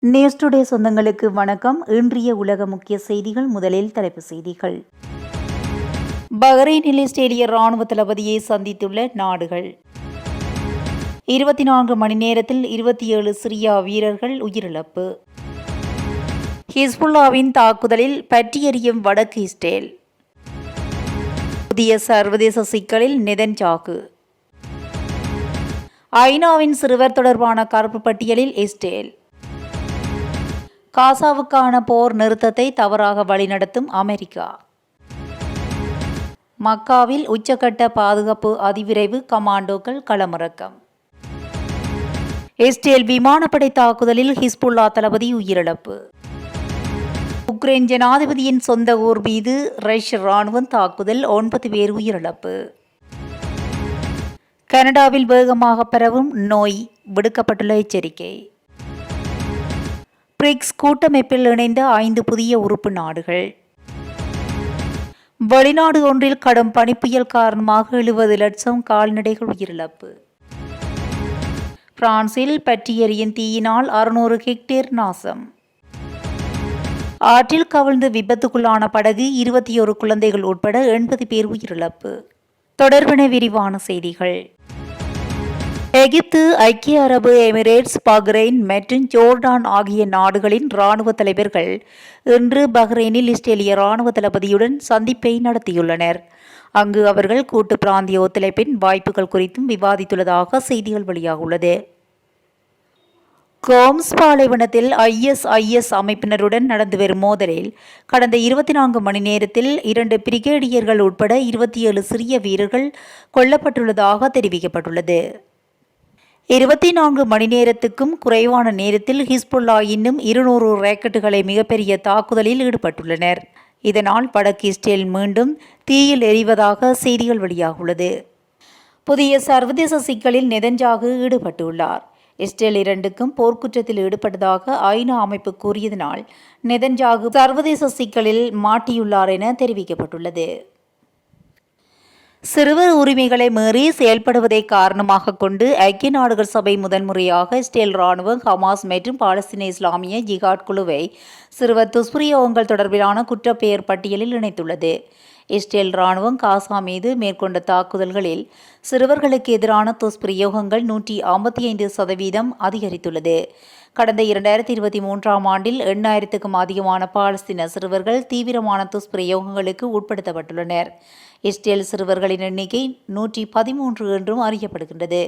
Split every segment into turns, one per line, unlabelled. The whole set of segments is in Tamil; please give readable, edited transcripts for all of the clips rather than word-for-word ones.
நியூஸ் டுடே சொந்தங்களுக்கு வணக்கம். இன்றைய உலக முக்கிய செய்திகள். முதலில் தலைப்பு செய்திகள். பஹ்ரைனில் இஸ்ரேலிய ராணுவ தளபதியை சந்தித்துள்ள நாடுகள். 24 மணி நேரத்தில் 27 சிரியா வீரர்கள் உயிரிழப்பு. ஹிஸ்புல்லாவின் தாக்குதலில் பற்றியெறியும் வடக்கு இஸ்ரேல். புதிய சர்வதேச சிக்கலில் நெதன்யாகு. ஐநாவின் சிறுவர் தொடர்பான கருப்பு பட்டியலில் இஸ்ரேல். காசாவுக்கான போர் நிறுத்தத்தை தவறாக வழிநடத்தும் அமெரிக்கா. மக்காவில் உச்சக்கட்ட பாதுகாப்பு அதிவிரைவு கமாண்டோக்கள் களமிறக்கம். இஸ்ரேல் விமானப்படை தாக்குதலில் ஹிஸ்புல்லா தளபதி உயிரிழப்பு. உக்ரைன் ஜனாதிபதியின் சொந்த ஊர் மீது ரஷ்ய ராணுவம் தாக்குதல், 9 பேர் உயிரிழப்பு. கனடாவில் வேகமாக பரவும் நோய், விடுக்கப்பட்டுள்ள எச்சரிக்கை. பிரிக்ஸ் கூட்டமைப்பில் இணைந்த 5 புதிய உறுப்பு நாடுகள். வெளிநாடு ஒன்றில் கடும் பனிப்புயல் காரணமாக 70 லட்சம் கால்நடைகள் உயிரிழப்பு. பிரான்சில் பற்றியெறியும் தீயினால் 600 ஹெக்டேர் நாசம். ஆற்றில் கவிழ்ந்து விபத்துக்குள்ளான படகு, 21 குழந்தைகள் உட்பட 80 பேர் உயிரிழப்பு. தொடர்பான விரிவான செய்திகள். எகிப்து, ஐக்கிய அரபு எமிரேட்ஸ், பஹ்ரைன் மற்றும் ஜோர்டான் ஆகிய நாடுகளின் இராணுவ தலைவர்கள் இன்று பஹ்ரைனில் இஸ்ரேலிய இராணுவ தளபதியுடன் சந்திப்பை நடத்தியுள்ளனர். அங்கு அவர்கள் கூட்டு பிராந்திய ஒத்துழைப்பின் வாய்ப்புகள் குறித்தும் விவாதித்துள்ளதாக செய்திகள் வெளியாகியுள்ளது. கோம்ஸ் பாலைவனத்தில் ISIS அமைப்பினருடன் நடந்து வரும் மோதலில் கடந்த 24 மணி நேரத்தில் 2 பிரிகேடியர்கள் உட்பட 27 சிரிய வீரர்கள் கொல்லப்பட்டுள்ளதாக தெரிவிக்கப்பட்டுள்ளது. 24 மணி நேரத்துக்கும் குறைவான நேரத்தில் ஹிஸ்புல்லா இன்னும் 200 ராக்கெட்டுகளை மிகப்பெரிய தாக்குதலில் ஈடுபட்டுள்ளனர். இதனால் வடக்கு இஸ்ரேல் மீண்டும் தீயில் எரிவதாக செய்திகள் வெளியாகியுள்ளது. புதிய சர்வதேச சிக்கலில் நெதன்யாகு ஈடுபட்டுள்ளார். இஸ்ரேல் இரண்டுக்கும் போர்க்குற்றத்தில் ஈடுபட்டதாக ஐநா அமைப்பு கூறியதனால் நெதன்யாகு சர்வதேச சிக்கலில் மாட்டியுள்ளார் என தெரிவிக்கப்பட்டுள்ளது. சிறுவர் உரிமைகளை மீறி செயல்படுவதை காரணமாக கொண்டு ஐக்கிய நாடுகள் சபை முதன்முறையாக இஸ்ரேல் ராணுவம், ஹமாஸ் மற்றும் பாலஸ்தீன இஸ்லாமிய ஜிஹாட் குழுவை சிறுவர் துஷ்பிரயோகங்கள் தொடர்பிலான குற்றப்பெயர் பட்டியலில் இணைத்துள்ளது. இஸ்ரேல் ராணுவம் காசா மீது மேற்கொண்ட தாக்குதல்களில் சிறுவர்களுக்கு எதிரான துஷ்பிரயோகங்கள் 155% அதிகரித்துள்ளது. கடந்த 2023ஆம் ஆண்டில் 8000க்கும் அதிகமான பாலஸ்தீன சிறுவர்கள் தீவிரமான துஷ்பிரயோகங்களுக்கு உட்படுத்தப்பட்டுள்ளனர். இஸ்ரேல் சிறுவர்களின் எண்ணிக்கை 113 என்றும் அறியப்படுகின்றது.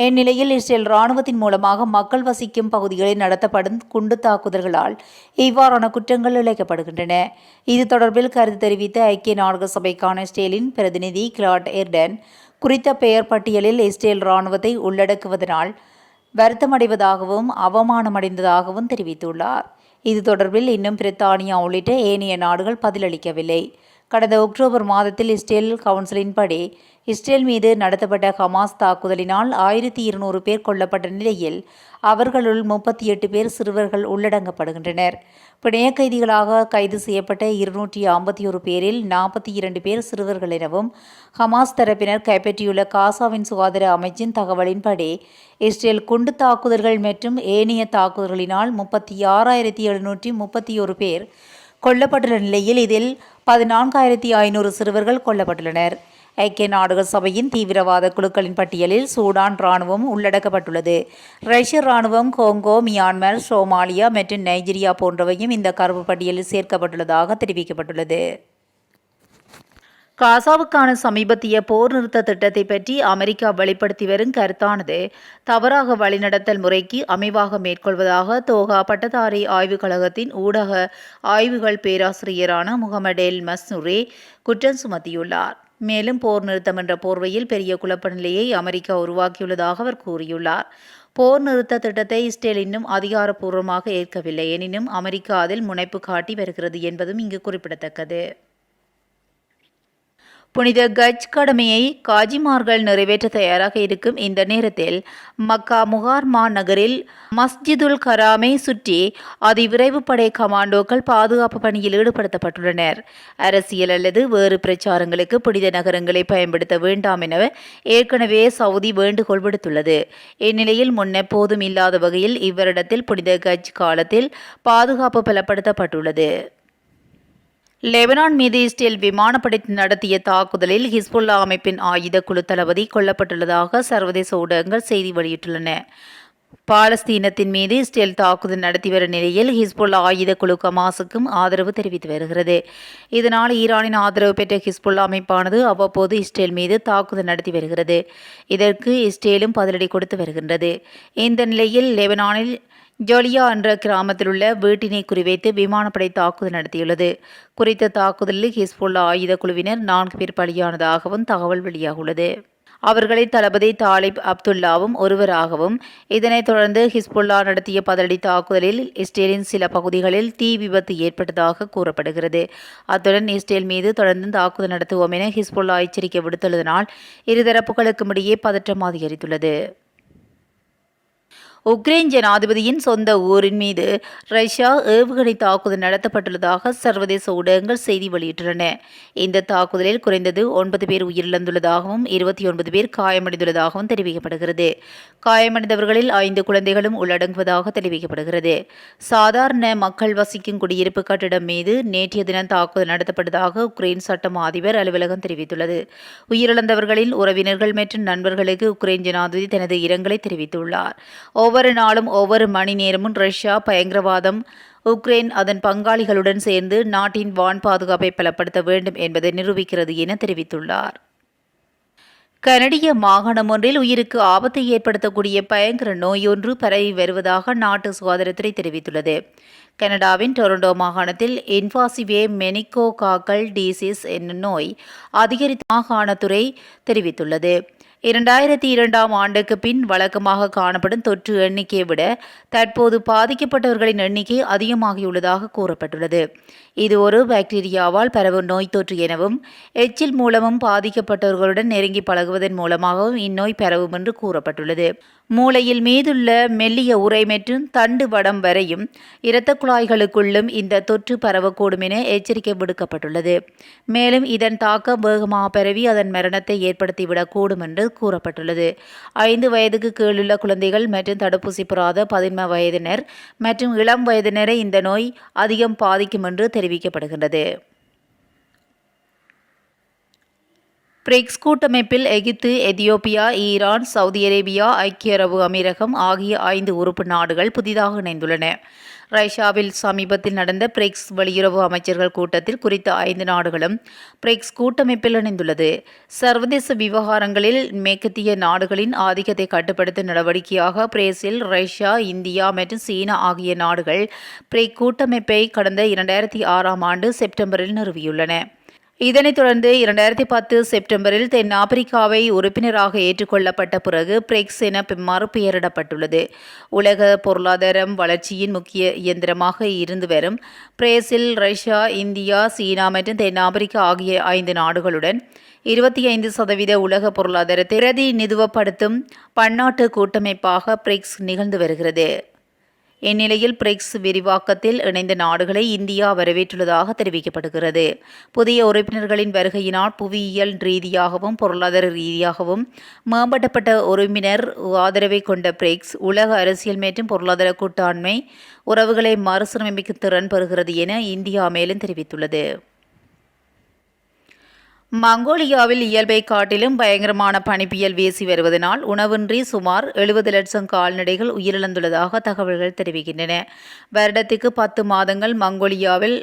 இந்நிலையில் இஸ்ரேல் ராணுவத்தின் மூலமாக மக்கள் வசிக்கும் பகுதிகளில் நடத்தப்படும் குண்டு தாக்குதல்களால் இவ்வாறான குற்றங்கள் இழைக்கப்படுகின்றன. இது தொடர்பில் கருத்து தெரிவித்த ஐக்கிய நாடுகள் சபைக்கான இஸ்ரேலின் பிரதிநிதி கிளாட் எர்டன் குறித்த பெயர் பட்டியலில் இஸ்ரேல் ராணுவத்தை உள்ளடக்குவதனால் வருத்தமடைவதாகவும் அவமானமடைந்ததாகவும் தெரிவித்துள்ளார். இது தொடர்பில் இன்னும் பிரித்தானியா உள்ளிட்ட ஏனைய நாடுகள் பதிலளிக்கவில்லை. கடந்த அக்டோபர் மாதத்தில் இஸ்ரேல் கவுன்சிலின்படி இஸ்ரேல் மீது நடத்தப்பட்ட ஹமாஸ் தாக்குதலினால் 1200 பேர் கொல்லப்பட்ட நிலையில் அவர்களுள் 38 பேர் சிறுவர்கள் உள்ளடங்கப்படுகின்றனர். பிணைய கைதிகளாக கைது செய்யப்பட்ட 251 பேரில் 42 பேர் சிறுவர்கள் எனவும் ஹமாஸ் தரப்பினர் கைப்பற்றியுள்ள காசாவின் சுகாதார அமைச்சின் தகவலின்படி இஸ்ரேல் குண்டு தாக்குதல்கள் மற்றும் ஏனைய தாக்குதல்களினால் 36,731 பேர் கொல்லப்பட்டுள்ள நிலையில் இதில் 14,500 சிறுவர்கள் கொல்லப்பட்டுள்ளனர். ஐக்கிய நாடுகள் சபையின் தீவிரவாத குழுக்களின் பட்டியலில் சூடான் இராணுவம் உள்ளடக்கப்பட்டுள்ளது. ரஷ்ய இராணுவம், கோங்கோ, மியான்மர், சோமாலியா மற்றும் நைஜீரியா போன்றவையும் இந்த கருப்பு பட்டியலில் சேர்க்கப்பட்டுள்ளதாக தெரிவிக்கப்பட்டுள்ளது. காசாவுக்கான சமீபத்திய போர் நிறுத்த திட்டத்தை பற்றி அமெரிக்கா வெளிப்படுத்தி வரும் கருத்தானது தவறாக வழிநடத்தல் முறைக்கு அமைவாக மேற்கொள்வதாக தோஹா பட்டதாரி ஆய்வுக் கழகத்தின் ஊடக ஆய்வுகள் பேராசிரியரான முகமது எல் மஸ்னூரி குற்றம் சுமத்தியுள்ளார். மேலும் போர் நிறுத்தம் என்ற போர்வையில் பெரிய குழப்ப நிலையை அமெரிக்கா உருவாக்கியுள்ளதாக அவர் கூறியுள்ளார். போர் நிறுத்த திட்டத்தை இஸ்ரேல் இன்னும் அதிகாரப்பூர்வமாக ஏற்கவில்லை. எனினும் அமெரிக்கா அதில் முனைப்பு காட்டி வருகிறது என்பதும் இங்கு குறிப்பிடத்தக்கது. புனித கஜ் கடமையை காஜிமார்கள் நிறைவேற்ற தயாராக இருக்கும் இந்த நேரத்தில் மக்கா முகார்மா நகரில் மஸ்ஜிதுல் கராமை சுற்றி அதிவிரைவு படை கமாண்டோக்கள் பாதுகாப்பு பணியில் ஈடுபடுத்தப்பட்டுள்ளனர். அரசியல் அல்லது வேறு பிரச்சாரங்களுக்கு புனித நகரங்களை பயன்படுத்த வேண்டாம் என ஏற்கனவே சவுதி வேண்டுகோள் விடுத்துள்ளது. இந்நிலையில் முன்னெப்போதும் இல்லாத வகையில் இவ்வருடத்தில் புனித கஜ் காலத்தில் பாதுகாப்பு பலப்படுத்தப்பட்டுள்ளது. லெபனான் மீது இஸ்ரேல் விமானப்படை நடத்திய தாக்குதலில் ஹிஸ்புல்லா அமைப்பின் ஆயுத குழு தளபதி கொல்லப்பட்டுள்ளதாக சர்வதேச ஊடகங்கள் செய்தி வெளியிட்டுள்ளன. பாலஸ்தீனத்தின் மீது இஸ்ரேல் தாக்குதல் நடத்தி வரும் நிலையில் ஹிஸ்புல்லா ஆயுத குழு ஹமாஸுக்கும் ஆதரவு தெரிவித்து வருகிறது. இதனால் ஈரானின் ஆதரவு பெற்ற ஹிஸ்புல்லா அமைப்பானது அவ்வப்போது இஸ்ரேல் மீது தாக்குதல் நடத்தி வருகிறது. இதற்கு இஸ்ரேலும் பதிலடி கொடுத்து வருகின்றது. இந்த நிலையில் லெபனானில் ஜோலியா என்ற கிராமத்தில் உள்ள வீட்டினை குறிவைத்து விமானப்படை தாக்குதல் நடத்தியுள்ளது. குறித்த தாக்குதலில் ஹிஸ்புல்லா ஆயுத குழுவினர் 4 பேர் பலியானதாகவும் தகவல் வெளியாகியுள்ளது. அவர்களில் தளபதி தாலிப் அப்துல்லாவும் ஒருவராகவும். இதனைத் தொடர்ந்து ஹிஸ்புல்லா நடத்திய பதிலடி தாக்குதலில் இஸ்ரேலின் சில பகுதிகளில் தீ விபத்து ஏற்பட்டதாக கூறப்படுகிறது. அத்துடன் இஸ்ரேல் மீது தொடர்ந்து தாக்குதல் நடத்துவோம் என ஹிஸ்புல்லா எச்சரிக்கை விடுத்துள்ளதனால் இருதரப்புகளுக்கும் இடையே பதற்றம் அதிகரித்துள்ளது. உக்ரைன் ஜனாதிபதியின் சொந்த ஊரின் மீது ரஷ்யா ஏவுகணை தாக்குதல் நடத்தப்பட்டுள்ளதாக சர்வதேச ஊடகங்கள் செய்தி வெளியிட்டுள்ளன. இந்த தாக்குதலில் குறைந்தது 9 பேர் உயிரிழந்துள்ளதாகவும் 29 பேர் காயமடைந்துள்ளதாகவும் தெரிவிக்கப்படுகிறது. காயமடைந்தவர்களில் 5 குழந்தைகளும் உள்ளடங்குவதாக தெரிவிக்கப்படுகிறது. சாதாரண மக்கள் வசிக்கும் குடியிருப்பு கட்டிடம் மீது நேற்றைய தினம் தாக்குதல் நடத்தப்பட்டதாக உக்ரைன் சட்டம் அதிபர் அலுவலகம் தெரிவித்துள்ளது. உயிரிழந்தவர்களின் உறவினர்கள் மற்றும் நண்பர்களுக்கு உக்ரைன் ஜனாதிபதி தனது இரங்கலை தெரிவித்துள்ளார். ஒவ்வொரு நாளும் ஒவ்வொரு மணி நேரமும் ரஷ்யா பயங்கரவாதம் உக்ரைன் அதன் பங்காளிகளுடன் சேர்ந்து நாட்டின் வான் பாதுகாப்பை பலப்படுத்த வேண்டும் என்பதை நிரூபிக்கிறது என தெரிவித்துள்ளார். கனடிய மாகாணம் ஒன்றில் உயிருக்கு ஆபத்தை ஏற்படுத்தக்கூடிய பயங்கர நோயொன்று பரவி வருவதாக நாட்டு சுகாதாரத்துறை தெரிவித்துள்ளது. கனடாவின் டொரண்டோ மாகாணத்தில் இன்வாசிவே மெனிகோகாக்கல் டிசீஸ் என்னும் நோய் அதிகரித்த மாகாணத்துறை தெரிவித்துள்ளது. 2002ஆம் ஆண்டுக்கு பின் வழக்கமாக காணப்படும் தொற்று எண்ணிக்கையை விட தற்போது பாதிக்கப்பட்டவர்களின் எண்ணிக்கை அதிகமாகியுள்ளதாக கூறப்பட்டுள்ளது. இது ஒரு பாக்டீரியாவால் பரவும் நோய் தொற்று எனவும் எச்சில் மூலமும் பாதிக்கப்பட்டவர்களுடன் நெருங்கி பழகுவதன் மூலமாகவும் இந்நோய் பரவும் என்று கூறப்பட்டுள்ளது. மூளையில் மீதுள்ள மெல்லிய உறை மற்றும் தண்டு வடம் வரையும் இரத்த குழாய்களுக்குள்ளும் இந்த தொற்று பரவக்கூடும் என எச்சரிக்கை விடுக்கப்பட்டுள்ளது. மேலும் இதன் தாக்கம் வேகமாக பரவி அதன் மரணத்தை ஏற்படுத்திவிடக்கூடும் என்று கூறப்பட்டுள்ளது. 5 வயதுக்கு கீழுள்ள குழந்தைகள் மற்றும் தடுப்பூசி பெறாத 11 வயதினர் மற்றும் இளம் வயதினரை இந்த நோய் அதிகம் பாதிக்கும் என்று தெரிவிக்கப்படுகின்றது. பிரிக்ஸ் கூட்டமைப்பில் எகிப்து, எதியோப்பியா, ஈரான், சவுதி அரேபியா, ஐக்கிய அரபு அமீரகம் ஆகிய 5 உறுப்பு நாடுகள் புதிதாக இணைந்துள்ளன. ரஷ்யாவில் சமீபத்தில் நடந்த பிரிக்ஸ் வெளியுறவு அமைச்சர்கள் கூட்டத்தில் குறித்த 5 நாடுகளும் பிரிக்ஸ் கூட்டமைப்பில் இணைந்துள்ளது. சர்வதேச விவகாரங்களில் மேற்கத்திய நாடுகளின் ஆதிக்கத்தை கட்டுப்படுத்தும் நடவடிக்கையாக பிரேசில், ரஷ்யா, இந்தியா மற்றும் சீனா ஆகிய நாடுகள் பிரிக்ஸ் கூட்டமைப்பை கடந்த 2006ஆம் ஆண்டு செப்டம்பரில் நிறுவியுள்ளன. இதனைத் தொடர்ந்து 2010 செப்டம்பரில் தென்னாப்பிரிக்காவை உறுப்பினராக ஏற்றுக்கொள்ளப்பட்ட பிறகு பிரிக்ஸ் என மறுபெயரிடப்பட்டுள்ளது. உலக பொருளாதாரம் வளர்ச்சியின் முக்கிய இயந்திரமாக இருந்து வரும் பிரேசில், ரஷ்யா, இந்தியா, சீனா மற்றும் தென்னாப்பிரிக்கா ஆகிய 5 நாடுகளுடன் 25% உலக பொருளாதாரத்தை பிரதிநிதித்துவப்படுத்தும் பன்னாட்டு கூட்டமைப்பாக பிரிக்ஸ் நிகழ்ந்து வருகிறது. இந்நிலையில் பிரிக்ஸ் விரிவாக்கத்தில் இணைந்த நாடுகளை இந்தியா வரவேற்றுள்ளதாக தெரிவிக்கப்படுகிறது. புதிய உறுப்பினர்களின் வருகையினால் புவியியல் ரீதியாகவும் பொருளாதார ரீதியாகவும் மேம்படுத்தப்பட்ட உறுப்பினர் ஆதரவை கொண்ட பிரிக்ஸ் உலக அரசியல் மற்றும் பொருளாதார கூட்டாண்மை உறவுகளை மறுசீரமைக்கும் திறன் பெறுகிறது என இந்தியா மேலும் தெரிவித்துள்ளது. மங்கோலியாவில் இயல்பை காட்டிலும் பயங்கரமான பனிப்புயல் வீசி வருவதனால் உணவின்றி சுமார் 70 லட்சம் கால்நடைகள் உயிரிழந்துள்ளதாக தகவல்கள் தெரிவிக்கின்றன. வருடத்துக்கு 10 மாதங்கள் மங்கோலியாவில்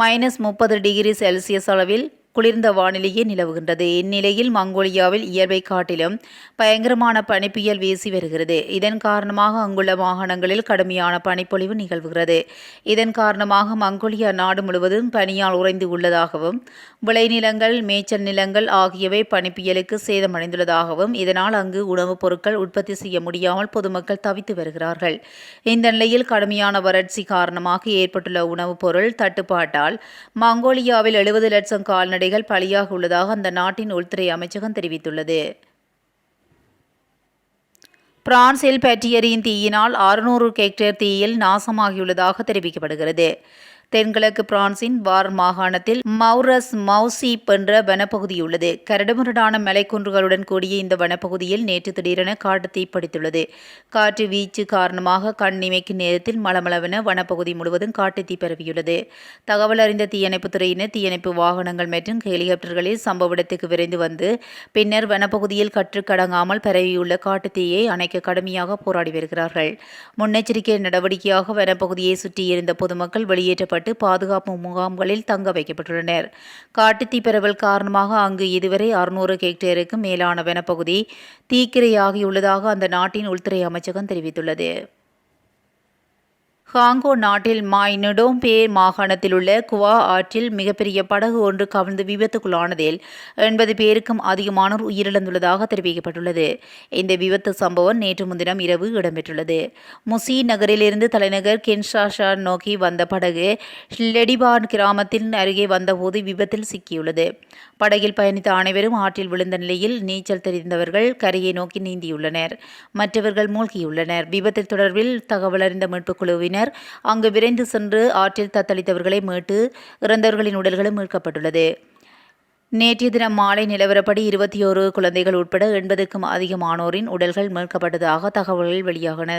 -30 டிகிரி செல்சியஸ் அளவில் குளிர்ந்த வானிலையே நிலவுகின்றது. இந்நிலையில் மங்கோலியாவில் இயல்பை காட்டிலும் பயங்கரமான பனிப்புயல் வீசி வருகிறது. இதன் காரணமாக அங்குள்ள மாகாணங்களில் கடுமையான பனிப்பொழிவு நிகழ்வுகிறது. இதன் காரணமாக மங்கோலியா நாடு முழுவதும் பனியால் உறைந்து உள்ளதாகவும் விளைநிலங்கள், மேய்ச்சல் நிலங்கள் ஆகியவை பனிப்புயலுக்கு சேதமடைந்துள்ளதாகவும் இதனால் அங்கு உணவுப் பொருட்கள் உற்பத்தி செய்ய முடியாமல் பொதுமக்கள் தவித்து வருகிறார்கள். இந்த நிலையில் கடுமையான வறட்சி காரணமாக ஏற்பட்டுள்ள உணவுப் பொருள் தட்டுப்பாட்டால் மங்கோலியாவில் 70 லட்சம் கால்நடை கால்நடைகள் பலியாக உள்ளதாக அந்த நாட்டின் உள்துறை அமைச்சகம் தெரிவித்துள்ளது. பிரான்சில் பற்றியெரியும் தீயினால் 600 ஹெக்டேர் தீயில் நாசமாகியுள்ளதாக தெரிவிக்கப்படுகிறது. தென்கிழக்கு பிரான்சின் வார் மாகாணத்தில் மௌரஸ் மௌசீப் என்ற வனப்பகுதி உள்ளது. கரடுமுரடான மலைக்குன்றுகளுடன் கூடிய இந்த வனப்பகுதியில் நேற்று திடீரென காட்டு தீப்பிடித்துள்ளது. காற்று வீச்சு காரணமாக கண் இமைக்கும் நேரத்தில் மளமளவென வனப்பகுதி முழுவதும் காட்டு தீ பரவியுள்ளது. தகவல் அறிந்த தீயணைப்புத் துறையினர் தீயணைப்பு வாகனங்கள் மற்றும் ஹெலிகாப்டர்களில் சம்பவ இடத்துக்கு விரைந்து வந்து பின்னர் வனப்பகுதியில் கற்றுக்கடங்காமல் பரவியுள்ள காட்டு தீயை அணைக்க கடுமையாக போராடி வருகிறார்கள். முன்னெச்சரிக்கை நடவடிக்கையாக வனப்பகுதியை சுற்றியிருந்த பொதுமக்கள் வெளியேற்றப்பட்டு பாதுகாப்பு முகாம்களில் தங்க வைக்கப்பட்டுள்ளனர். காட்டுத்தீ பரவல் காரணமாக அங்கு இதுவரை 600 ஹெக்டேருக்கு மேலான வனப்பகுதி தீக்கிரையாகியுள்ளதாக அந்த நாட்டின் உள்துறை அமைச்சகம் தெரிவித்துள்ளது. காங்கோ நாட்டில் மாய் நுடோம்பே மாகாணத்தில் உள்ள குவா ஆற்றில் மிகப்பெரிய படகு ஒன்று கவிழ்ந்து விபத்துக்குள்ளானதில் 80 பேருக்கும் அதிகமானோர் உயிரிழந்துள்ளதாக தெரிவிக்கப்பட்டுள்ளது. இந்த விபத்து சம்பவம் நேற்று முன்தினம் இரவு இடம்பெற்றுள்ளது. முசி நகரிலிருந்து தலைநகர் கின்ஷாஷா நோக்கி வந்த படகு லெடிபான் கிராமத்தின் அருகே வந்தபோது விபத்தில் சிக்கியுள்ளது. படகில் பயணித்த அனைவரும் ஆற்றில் விழுந்த நிலையில் நீச்சல் தெரிந்தவர்கள் கரையை நோக்கி நீந்தியுள்ளனர். மற்றவர்கள் மூழ்கியுள்ளனர். விபத்து தொடர்பில் தகவல் அறிந்த மீட்புக் குழுவினர் அங்கு விரைந்து சென்று ஆற்றில் தத்தளித்தவர்களை மீட்டு இறந்தவர்களின் உடல்களும் மீட்கப்பட்டுள்ளது. நேற்றைய தினம் மாலை நிலவரப்படி 21 குழந்தைகள் உட்பட 80க்கும் அதிகமானோரின் உடல்கள் மீட்கப்பட்டதாக தகவல்கள் வெளியாகின.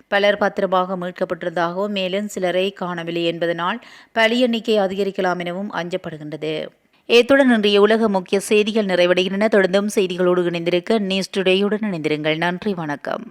பலர் பத்திரமாக மீட்கப்பட்டதாகவும் மேலும் சிலரை காணவில்லை என்பதனால் பலி எண்ணிக்கை அதிகரிக்கலாம் எனவும் அஞ்சப்படுகின்றது. இத்துடன் இன்றைய உலக முக்கிய செய்திகள் நிறைவடைகின்றன. தொடர்ந்தும் செய்திகளோடு இணைந்திருக்க நியூஸ் டுடேயுடன் இணைந்திருங்கள். நன்றி, வணக்கம்.